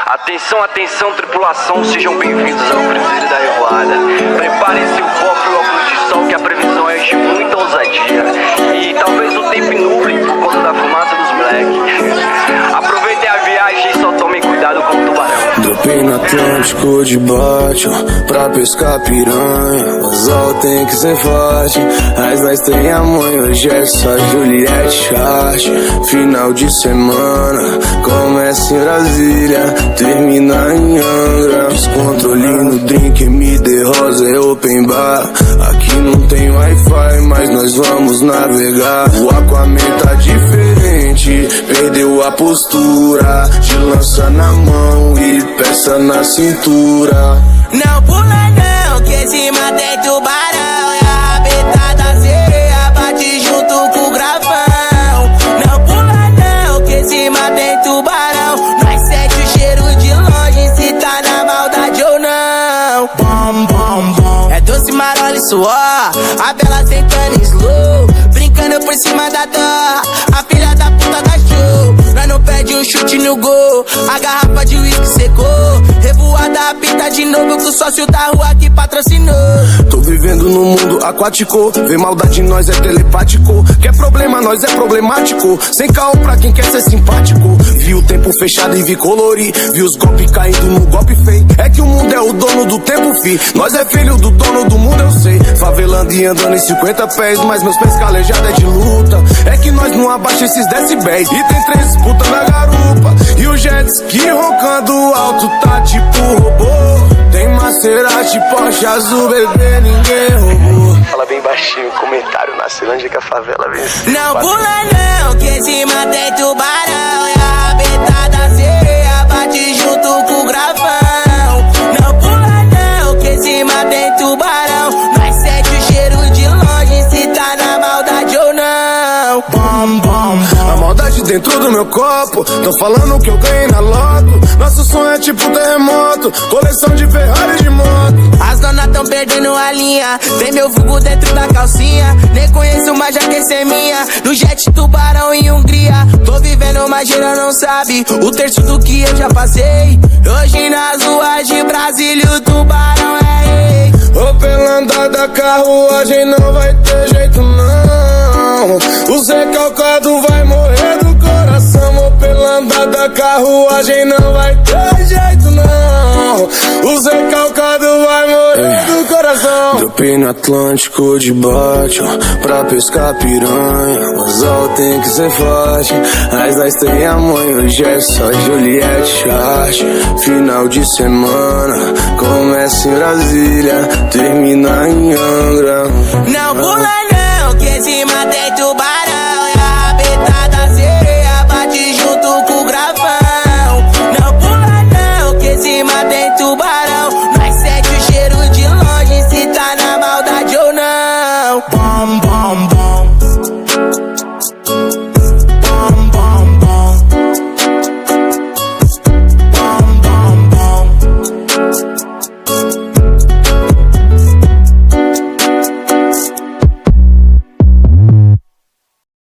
Atenção, atenção, tripulação, sejam bem-vindos ao Cruzeiro da Revoada. Preparem-se o foco e o óculos de sol, que a previsão é de muita ousadia. E talvez o tempo nuble por conta da fumaça dos moleques. Aproveitem a viagem e só tomem cuidado com o tubarão. Dropei no Atlântico de baixo pra pescar piranha. O anzol tem que ser forte, mas nós tem amanhã. Hoje é só Juliette Chart. Final de semana, começa em Brasília, termina em Angra. Descontrole no drink, MD Rosa é open bar. Aqui não tem Wi-Fi, mas nós vamos navegar. O Aquaman tá diferente, perdeu a postura, de lança na mão e peça na cintura. Não pula não, que cima tem tubarão. E a rabetada sereia bate junto com o gravão. Não pula não, que cima tem tubarão. Nós sente o cheiro de longe, se tá na maldade ou não. Bom, bom, bom. É doce, marola e suor, a bela sentando em slow, brincando por cima da dor. A filha da puta da show, nós não perde um chute no gol. A garrafa de uísque secou, revoada apita de novo com o sócio da rua que patrocinou. Tô vivendo num mundo aquático, vê maldade em nós é telepático. Quer problema, nós é problemático, sem caô pra quem quer ser simpático. Vi o tempo fechado e vi colorir, vi os golpes caindo no golpe feio. É que o mundo é o dono do tempo, fi, nós é filho do dono do mundo, eu sei. Favelando e andando em 50 pés, mas meus pés calejados é de luta. É que nós não abaixa esses decibéis, e tem 3 putas na garupa, e o jet ski roncando alto tá tipo robô. Tem Maserati, Porsche azul, bebê, ninguém roubou. Fala bem baixinho, comentário na Ceilândia que a favela vence. Não pula não, que cima tem tubarão. E a rabetada sereia bate junto com o gravão. Não pula não, que cima tem tubarão. Nós sente o cheiro de longe, se tá na maldade ou não. Bom, bom, bom. A maldade dentro do meu copo, tão falando que eu ganhei na loto. Nosso sonho é tipo terremoto, coleção de Ferrari de moto. As donas tão perdendo a linha, tem meu vulgo dentro da calcinha. Nem conheço, mas já quer ser minha. No jet tubarão em Hungria, tô vivendo, mas geral não sabe o terço do que eu já passei. Hoje nas ruas de Brasília o tubarão é rei. Ô, pela andada, carruagem não vai ter jeito não. O Zé Calcado vai morrer do coração. Ô, pela andada, carruagem não vai ter jeito não. O Zé Calcado vai morrer do coração. Dropei no Atlântico de baixo pra pescar piranha. O anzol tem que ser forte, mas nós tem amanhã. Hoje é só Juliette Chart. Final de semana, começa em Brasília, termina em Angra. Não pula não, que cima tem tubarão.